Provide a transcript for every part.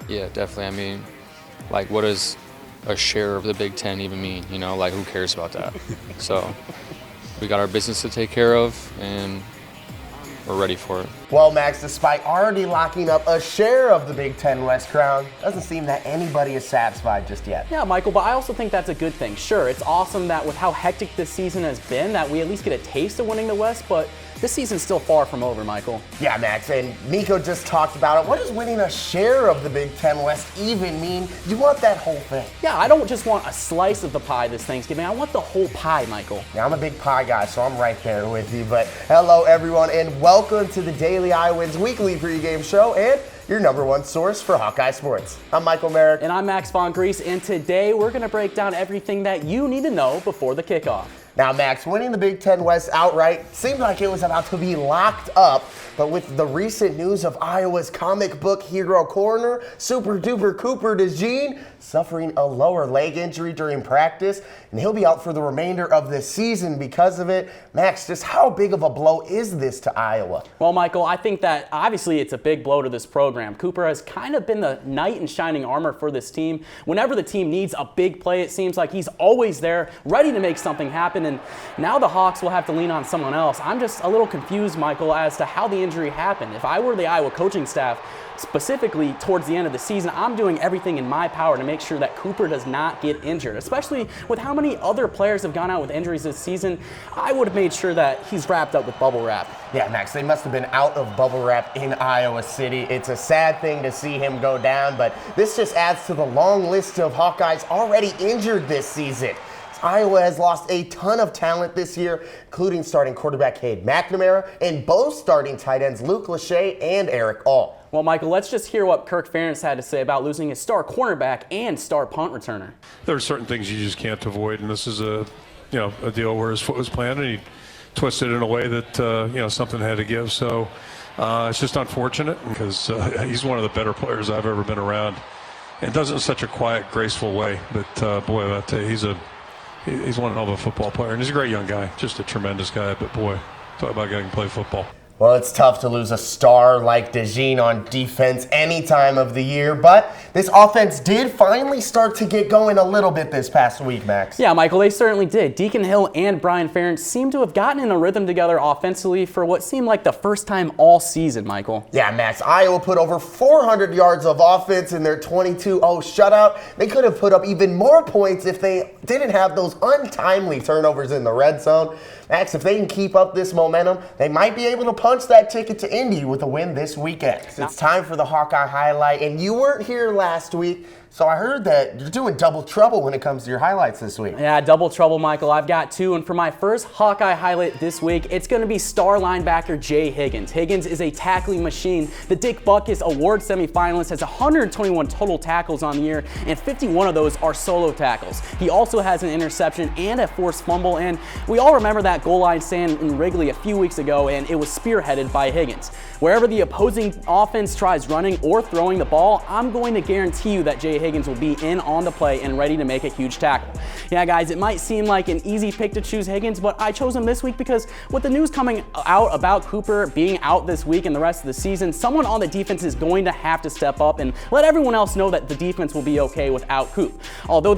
Yeah, definitely. I mean, like, what does a share of the Big Ten even mean? You know, like, who cares about that? So we got our business to take care of, and we're ready for it. Well, Max, despite already locking up a share of the Big Ten West crown, doesn't seem that anybody is satisfied just yet. Yeah, Michael, but I also think that's a good thing. Sure, it's awesome that with how hectic this season has been, that we at least get a taste of winning the West, but this season's still far from over, Michael. Yeah, Max, and Nico just talked about it. What does winning a share of the Big Ten West even mean? You want that whole thing. Yeah, I don't just want a slice of the pie this Thanksgiving. I want the whole pie, Michael. Yeah, I'm a big pie guy, so I'm right there with you. But hello, everyone, and welcome to the Daily Iowans Weekly Pregame Show and your number one source for Hawkeye sports. I'm Michael Merrick. And I'm Max Von Grease, and today we're going to break down everything that you need to know before the kickoff. Now, Max, winning the Big Ten West outright seemed like it was about to be locked up, but with the recent news of Iowa's comic book hero corner, Super Duper Cooper DeJean, suffering a lower leg injury during practice, and he'll be out for the remainder of the season because of it. Max, just how big of a blow is this to Iowa? Well, Michael, I think that obviously it's a big blow to this program. Cooper has kind of been the knight in shining armor for this team. Whenever the team needs a big play, it seems like he's always there, ready to make something happen, and now the Hawks will have to lean on someone else. I'm just a little confused, Michael, as to how the injury happened. If I were the Iowa coaching staff, specifically towards the end of the season, I'm doing everything in my power to make sure that Cooper does not get injured, especially with how many other players have gone out with injuries this season. I would have made sure that he's wrapped up with bubble wrap. Yeah, Max, they must have been out of bubble wrap in Iowa City. It's a sad thing to see him go down, but this just adds to the long list of Hawkeyes already injured this season. Iowa has lost a ton of talent this year, including starting quarterback Cade McNamara and both starting tight ends Luke Lachey and Eric All. Well, Michael, let's just hear what Kirk Ferentz had to say about losing his star cornerback and star punt returner. There are certain things you just can't avoid, and this is a deal where his foot was planted and he twisted it in a way that something had to give. So it's just unfortunate because he's one of the better players I've ever been around, and does it in such a quiet, graceful way. But boy, I tell you, he's one hell of a football player, and he's a great young guy, just a tremendous guy. But boy, talk about getting to play football. Well, it's tough to lose a star like DeJean on defense any time of the year, but this offense did finally start to get going a little bit this past week, Max. Yeah, Michael, they certainly did. Deacon Hill and Brian Ferentz seem to have gotten in a rhythm together offensively for what seemed like the first time all season, Michael. Yeah, Max, Iowa put over 400 yards of offense in their 22-0 shutout. They could have put up even more points if they didn't have those untimely turnovers in the red zone. Max, if they can keep up this momentum, they might be able to punch that ticket to Indy with a win this weekend. It's time for the Hawkeye Highlight, and you weren't here last week, so I heard that you're doing double trouble when it comes to your highlights this week. Yeah, double trouble, Michael. I've got two, and for my first Hawkeye highlight this week, it's going to be star linebacker Jay Higgins. Higgins is a tackling machine. The Dick Butkus Award semifinalist has 121 total tackles on the year, and 51 of those are solo tackles. He also has an interception and a forced fumble, and we all remember that goal line stand in Wrigley a few weeks ago, and it was spearheaded by Higgins. Wherever the opposing offense tries running or throwing the ball, I'm going to guarantee you that Jay Higgins will be in on the play and ready to make a huge tackle. Yeah, guys, it might seem like an easy pick to choose Higgins, but I chose him this week because with the news coming out about Cooper being out this week and the rest of the season, someone on the defense is going to have to step up and let everyone else know that the defense will be okay without Coop. Although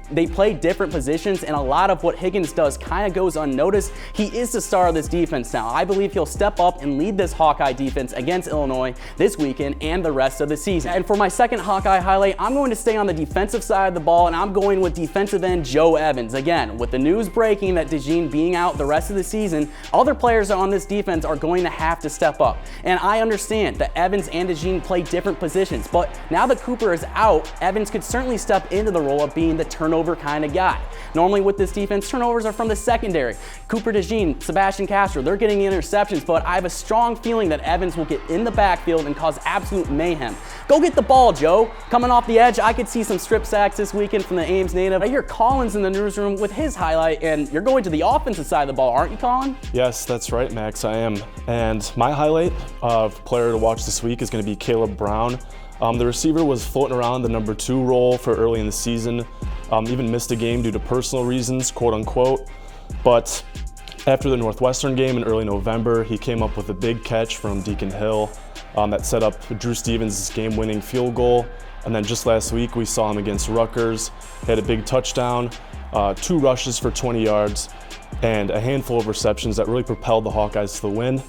they play different positions and a lot of what Higgins does kind of goes unnoticed, he is the star of this defense now. I believe he'll step up and lead this Hawkeye defense against Illinois this weekend and the rest of the season. And for my second Hawkeye highlight, I'm going to stay on the defensive side of the ball, and I'm going with defensive end Joe Evans. Again, with the news breaking that DeJean being out the rest of the season, other players on this defense are going to have to step up. And I understand that Evans and DeJean play different positions, but now that Cooper is out, Evans could certainly step into the role of being the turnover kind of guy. Normally with this defense, turnovers are from the secondary. Cooper DeJean, Sebastian Castro, they're getting the interceptions, but I have a strong feeling that Evans will get in the backfield and cause absolute mayhem. Go get the ball, Joe. Coming off the edge, I could see some strip sacks this weekend from the Ames native. I hear Collins in the newsroom with his highlight, and you're going to the offensive side of the ball, aren't you, Colin? Yes, that's right, Max, I am. And my highlight of player to watch this week is going to be Caleb Brown. The receiver was floating around the number 2 role for early in the season, even missed a game due to personal reasons, quote unquote. But after the Northwestern game in early November, he came up with a big catch from Deacon Hill that set up Drew Stevens' game-winning field goal. And then just last week, we saw him against Rutgers. He had a big touchdown, 2 rushes for 20 yards, and a handful of receptions that really propelled the Hawkeyes to the win.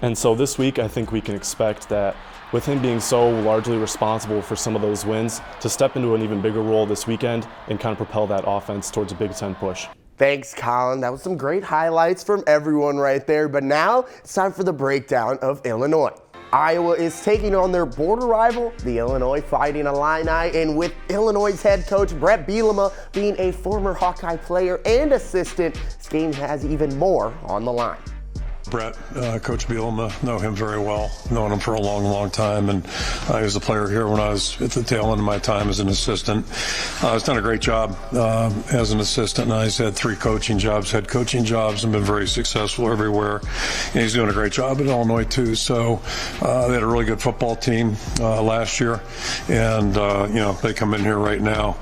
And so this week, I think we can expect that with him being so largely responsible for some of those wins, to step into an even bigger role this weekend and kind of propel that offense towards a Big Ten push. Thanks, Colin. That was some great highlights from everyone right there. But now it's time for the breakdown of Illinois. Iowa is taking on their border rival, the Illinois Fighting Illini, and with Illinois' head coach Brett Bielema being a former Hawkeye player and assistant, this game has even more on the line. Brett, Coach Bielema, know him very well, known him for a long, long time, and he was a player here when I was at the tail end of my time as an assistant. He's done a great job as an assistant, and he's had 3 coaching jobs, head coaching jobs, and been very successful everywhere. And he's doing a great job at Illinois, too. So they had a really good football team last year, and, they come in here right now,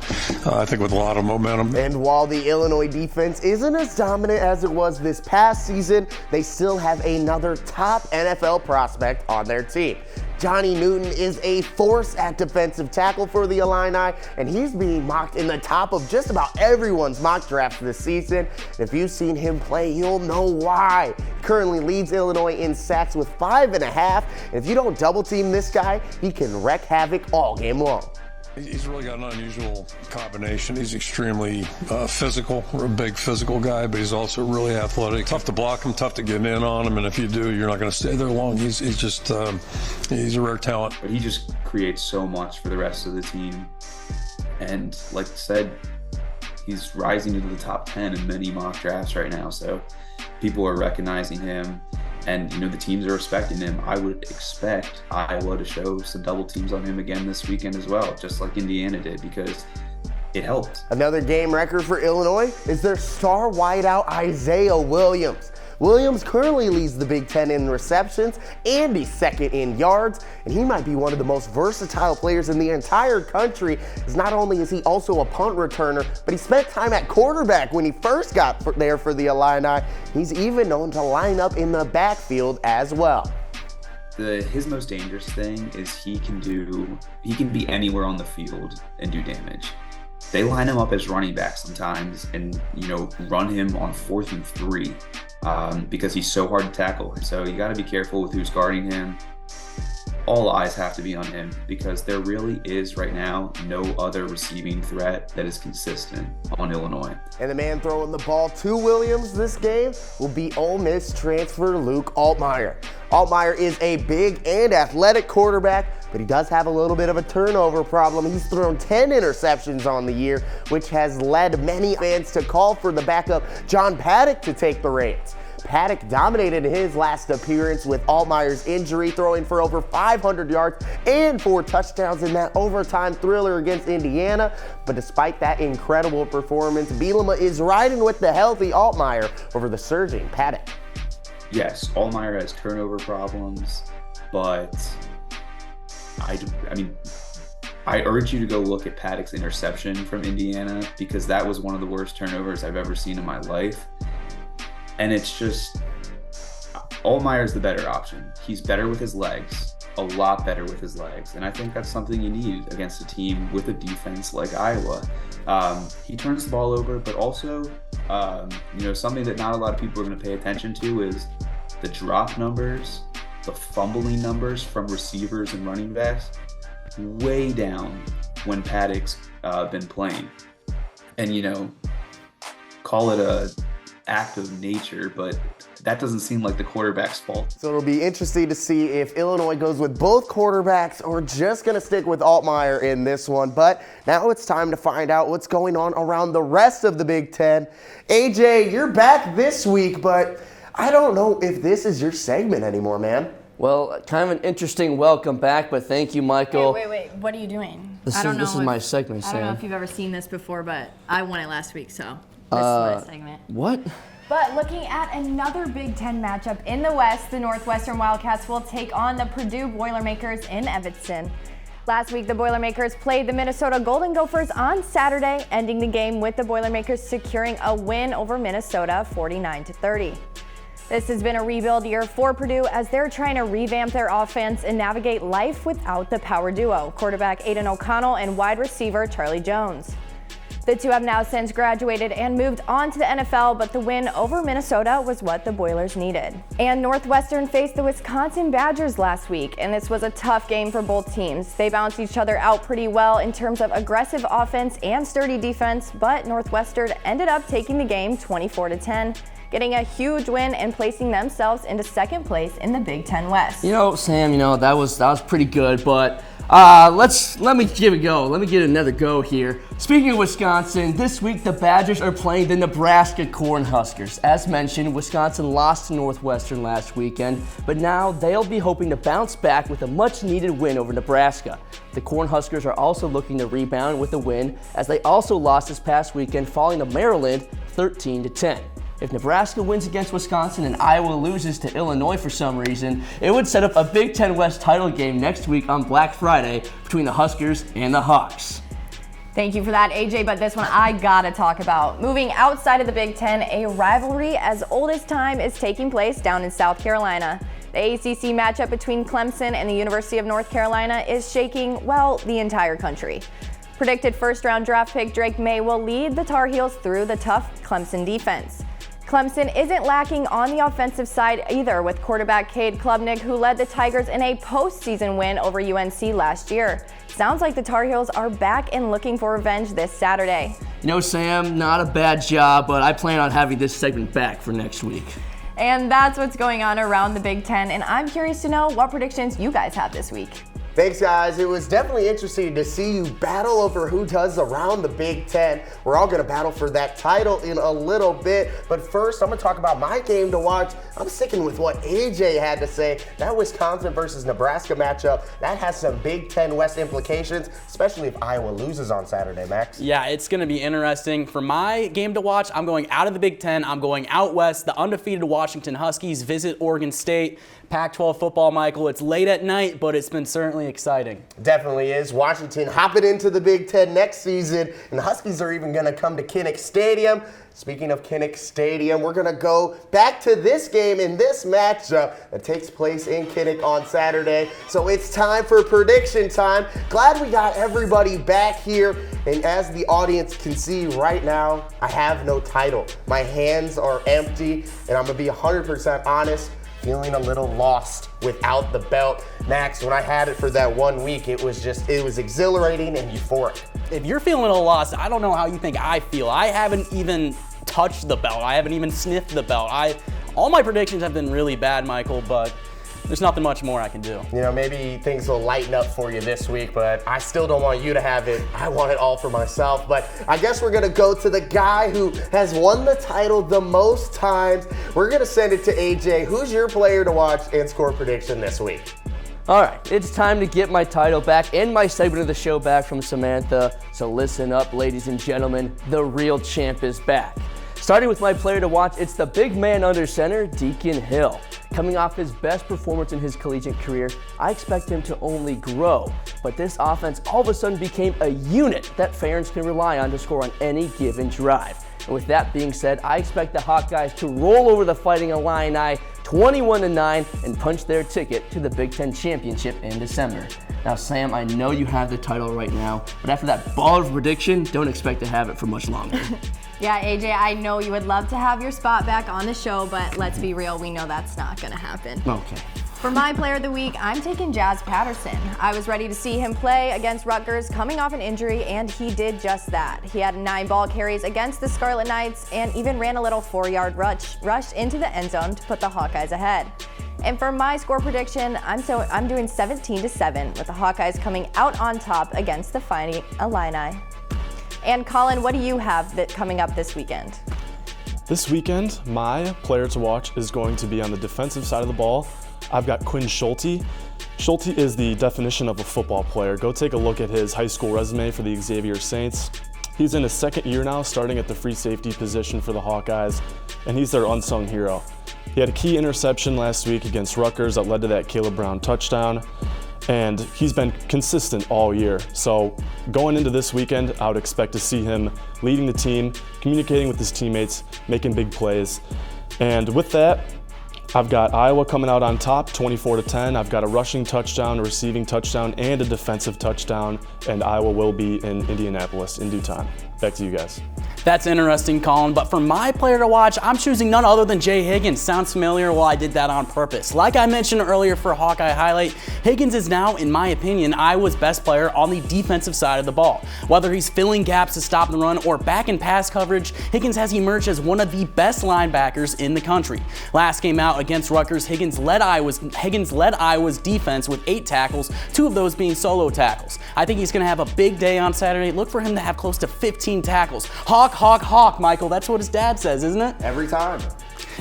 I think, with a lot of momentum. And while the Illinois defense isn't as dominant as it was this past season, they still have another top NFL prospect on their team. Johnny Newton is a force at defensive tackle for the Illini, and he's being mocked in the top of just about everyone's mock drafts this season. If you've seen him play, you'll know why. He currently leads Illinois in sacks with 5.5, and if you don't double team this guy, he can wreak havoc all game long. He's really got an unusual combination. He's extremely physical. We're a big physical guy, but he's also really athletic. Tough to block him, tough to get in on him, and if you do, you're not going to stay there long. He's just he's a rare talent. But he just creates so much for the rest of the team. And like I said, he's rising into the top 10 in many mock drafts right now. So people are recognizing him. And, the teams are respecting him. I would expect Iowa to show some double teams on him again this weekend as well, just like Indiana did, because it helped. Another game record for Illinois is their star wideout Isaiah Williams. Williams currently leads the Big Ten in receptions and he's second in yards, and he might be one of the most versatile players in the entire country, as not only is he also a punt returner, but he spent time at quarterback when he first got there for the Illini. He's even known to line up in the backfield as well. His most dangerous thing is he can be anywhere on the field and do damage. They line him up as running back sometimes and, run him on 4th and 3 because he's so hard to tackle. So you got to be careful with who's guarding him. All eyes have to be on him because there really is right now no other receiving threat that is consistent on Illinois. And the man throwing the ball to Williams this game will be Ole Miss transfer Luke Altmyer. Altmyer is a big and athletic quarterback, but he does have a little bit of a turnover problem. He's thrown 10 interceptions on the year, which has led many fans to call for the backup John Paddock to take the reins. Paddock dominated his last appearance with Altmyer's injury, throwing for over 500 yards and 4 touchdowns in that overtime thriller against Indiana. But despite that incredible performance, Bielema is riding with the healthy Altmyer over the surging Paddock. Yes, Altmyer has turnover problems, but I urge you to go look at Paddock's interception from Indiana because that was one of the worst turnovers I've ever seen in my life. And it's just, Altmyer's the better option. He's better with his legs, a lot better with his legs. And I think that's something you need against a team with a defense like Iowa. He turns the ball over, but also, something that not a lot of people are going to pay attention to is the drop numbers, the fumbling numbers from receivers and running backs, way down when Paddock's been playing. And, call it a act of nature, but that doesn't seem like the quarterback's fault. So it'll be interesting to see if Illinois goes with both quarterbacks or just going to stick with Altmyer in this one. But now it's time to find out what's going on around the rest of the Big Ten. AJ, you're back this week, but I don't know if this is your segment anymore, man. Well, kind of an interesting welcome back, but thank you, Michael. Wait. What are you doing? This is my segment, Sam. I don't know if you've ever seen this before, but I won it last week, so this is my segment. What? But looking at another Big Ten matchup in the West, the Northwestern Wildcats will take on the Purdue Boilermakers in Evanston. Last week, the Boilermakers played the Minnesota Golden Gophers on Saturday, ending the game with the Boilermakers securing a win over Minnesota 49-30. This has been a rebuild year for Purdue as they're trying to revamp their offense and navigate life without the power duo, quarterback Aiden O'Connell and wide receiver Charlie Jones. The two have now since graduated and moved on to the NFL, but the win over Minnesota was what the Boilers needed. And Northwestern faced the Wisconsin Badgers last week, and this was a tough game for both teams. They balanced each other out pretty well in terms of aggressive offense and sturdy defense, but Northwestern ended up taking the game 24-10. Getting a huge win and placing themselves into second place in the Big Ten West. Sam, that was pretty good, but let me give it a go. Let me get another go here. Speaking of Wisconsin, this week the Badgers are playing the Nebraska Cornhuskers. As mentioned, Wisconsin lost to Northwestern last weekend, but now they'll be hoping to bounce back with a much-needed win over Nebraska. The Cornhuskers are also looking to rebound with a win, as they also lost this past weekend, falling to Maryland 13-10. If Nebraska wins against Wisconsin and Iowa loses to Illinois for some reason, it would set up a Big Ten West title game next week on Black Friday between the Huskers and the Hawks. Thank you for that, AJ, but this one I gotta talk about. Moving outside of the Big Ten, a rivalry as old as time is taking place down in South Carolina. The ACC matchup between Clemson and the University of North Carolina is shaking, the entire country. Predicted first-round draft pick Drake May will lead the Tar Heels through the tough Clemson defense. Clemson isn't lacking on the offensive side either, with quarterback Cade Klubnik, who led the Tigers in a postseason win over UNC last year. Sounds like the Tar Heels are back and looking for revenge this Saturday. Sam, not a bad job, but I plan on having this segment back for next week. And that's what's going on around the Big Ten, and I'm curious to know what predictions you guys have this week. Thanks, guys. It was definitely interesting to see you battle over who does around the Big Ten. We're all going to battle for that title in a little bit. But first, I'm going to talk about my game to watch. I'm sticking with what AJ had to say. That Wisconsin versus Nebraska matchup, that has some Big Ten West implications, especially if Iowa loses on Saturday, Max. Yeah, it's going to be interesting. For my game to watch, I'm going out of the Big Ten. I'm going out west. The undefeated Washington Huskies visit Oregon State. Pac-12 football, Michael. It's late at night, but it's been certainly exciting. Definitely is. Washington hopping into the Big Ten next season, and the Huskies are even going to come to Kinnick Stadium. Speaking of Kinnick Stadium, we're going to go back to this game in this matchup that takes place in Kinnick on Saturday. So it's time for prediction time. Glad we got everybody back here. And as the audience can see right now, I have no title. My hands are empty, and I'm going to be 100% honest. Feeling a little lost without the belt. Max, when I had it for that 1 week, it was exhilarating and euphoric. If you're feeling a little lost, I don't know how you think I feel. I haven't even touched the belt. I haven't even sniffed the belt. All my predictions have been really bad, Michael, but there's nothing much more I can do. Maybe things will lighten up for you this week, but I still don't want you to have it. I want it all for myself. But I guess we're going to go to the guy who has won the title the most times. We're going to send it to AJ. Who's your player to watch and score prediction this week? All right, it's time to get my title back and my segment of the show back from Samantha. So listen up, ladies and gentlemen. The real champ is back. Starting with my player to watch, it's the big man under center, Deacon Hill. Coming off his best performance in his collegiate career, I expect him to only grow. But this offense all of a sudden became a unit that fans can rely on to score on any given drive. And with that being said, I expect the Hawkeyes to roll over the Fighting Illini 21-9 and punch their ticket to the Big Ten Championship in December. Now, Sam, I know you have the title right now, but after that baller prediction, don't expect to have it for much longer. Yeah, AJ, I know you would love to have your spot back on the show, but let's be real, we know that's not going to happen. Okay. For my player of the week, I'm taking Jazz Patterson. I was ready to see him play against Rutgers coming off an injury, and he did just that. He had 9 ball carries against the Scarlet Knights and even ran a little 4-yard rush into the end zone to put the Hawkeyes ahead. And for my score prediction, I'm doing 17-7 with the Hawkeyes coming out on top against the Fighting Illini. And Colin, what do you have coming up this weekend? This weekend, my player to watch is going to be on the defensive side of the ball. I've got Quinn Schulte. Schulte is the definition of a football player. Go take a look at his high school resume for the Xavier Saints. He's in his second year now, starting at the free safety position for the Hawkeyes, and he's their unsung hero. He had a key interception last week against Rutgers that led to that Caleb Brown touchdown, and he's been consistent all year. So going into this weekend, I would expect to see him leading the team, communicating with his teammates, making big plays. And with that, I've got Iowa coming out on top, 24-10. I've got a rushing touchdown, a receiving touchdown, and a defensive touchdown, and Iowa will be in Indianapolis in due time. Back to you guys. That's interesting, Colin, but for my player to watch, I'm choosing none other than Jay Higgins. Sounds familiar? Well, I did that on purpose. Like I mentioned earlier for Hawkeye Highlight, Higgins is now, in my opinion, Iowa's best player on the defensive side of the ball. Whether he's filling gaps to stop the run or back in pass coverage, Higgins has emerged as one of the best linebackers in the country. Last game out against Rutgers, Higgins led Iowa's defense with 8 tackles, 2 of those being solo tackles. I think he's going to have a big day on Saturday. Look for him to have close to 15 tackles. Hawk, Michael. That's what his dad says, isn't it? Every time.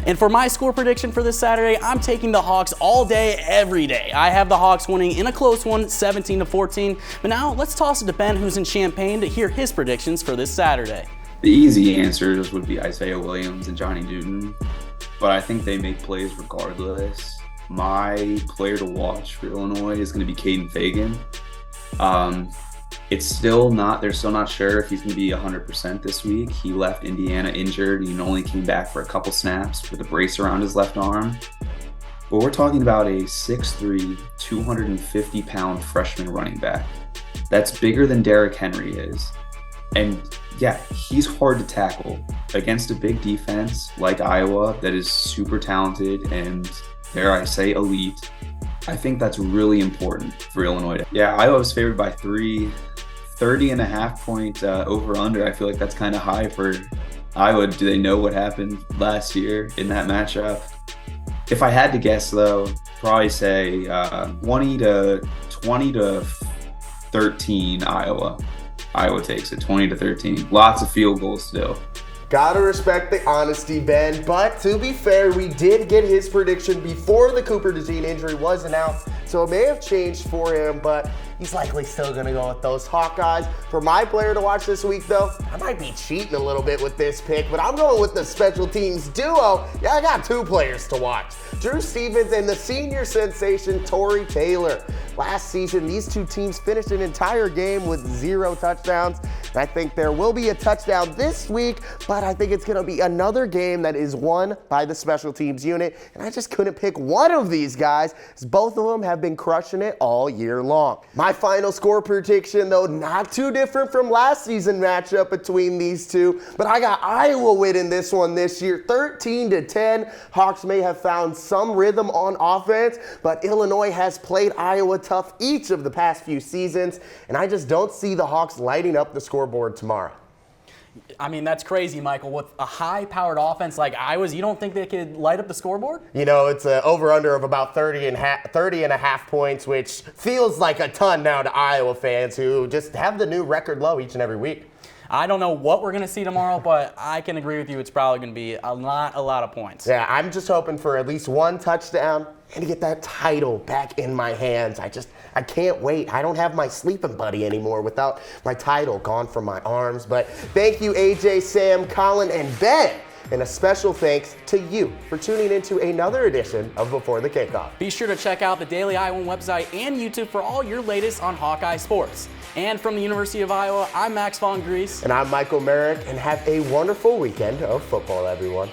And for my score prediction for this Saturday, I'm taking the Hawks all day, every day. I have the Hawks winning in a close one, 17-14. But now let's toss it to Ben, who's in Champaign, to hear his predictions for this Saturday. The easy answers would be Isaiah Williams and Johnny Newton, but I think they make plays regardless. My player to watch for Illinois is going to be Caden Fagan. They're still not sure if he's going to be 100% this week. He left Indiana injured and only came back for a couple snaps with a brace around his left arm. But we're talking about a 6'3", 250-pound freshman running back. That's bigger than Derrick Henry is. And yeah, he's hard to tackle against a big defense like Iowa that is super talented and, dare I say, elite. I think that's really important for Illinois. Yeah, Iowa was favored by 3, 30.5 point over-under. I feel like that's kind of high for Iowa. Do they know what happened last year in that matchup? If I had to guess, though, probably say 20 to 13 Iowa. Iowa takes it 20-13. Lots of field goals still. Gotta respect the honesty, Ben, but to be fair, we did get his prediction before the Cooper DeJean injury was announced, so it may have changed for him, but he's likely still gonna go with those Hawkeyes. For my player to watch this week, though, I might be cheating a little bit with this pick, but I'm going with the special teams duo. Yeah, I got 2 players to watch. Drew Stevens and the senior sensation, Torrey Taylor. Last season, these 2 teams finished an entire game with 0 touchdowns. And I think there will be a touchdown this week, but I think it's going to be another game that is won by the special teams unit. And I just couldn't pick one of these guys, as both of them have been crushing it all year long. My final score prediction, though, not too different from last season matchup between these 2, but I got Iowa winning this one this year, 13-10. Hawks may have found some rhythm on offense, but Illinois has played Iowa tough each of the past few seasons, and I just don't see the Hawks lighting up the scoreboard tomorrow. I mean, that's crazy, Michael. With a high-powered offense like Iowa's, you don't think they could light up the scoreboard? You know, it's an over-under of about 30.5 points, which feels like a ton now to Iowa fans who just have the new record low each and every week. I don't know what we're going to see tomorrow, but I can agree with you. It's probably going to be a lot of points. Yeah, I'm just hoping for at least 1 touchdown and to get that title back in my hands. I can't wait. I don't have my sleeping buddy anymore without my title gone from my arms. But thank you, AJ, Sam, Colin, and Ben. And a special thanks to you for tuning into another edition of Before the Kickoff. Be sure to check out the Daily Iowan website and YouTube for all your latest on Hawkeye sports. And from the University of Iowa, I'm Max Von Grease. And I'm Michael Merrick, and have a wonderful weekend of football, everyone.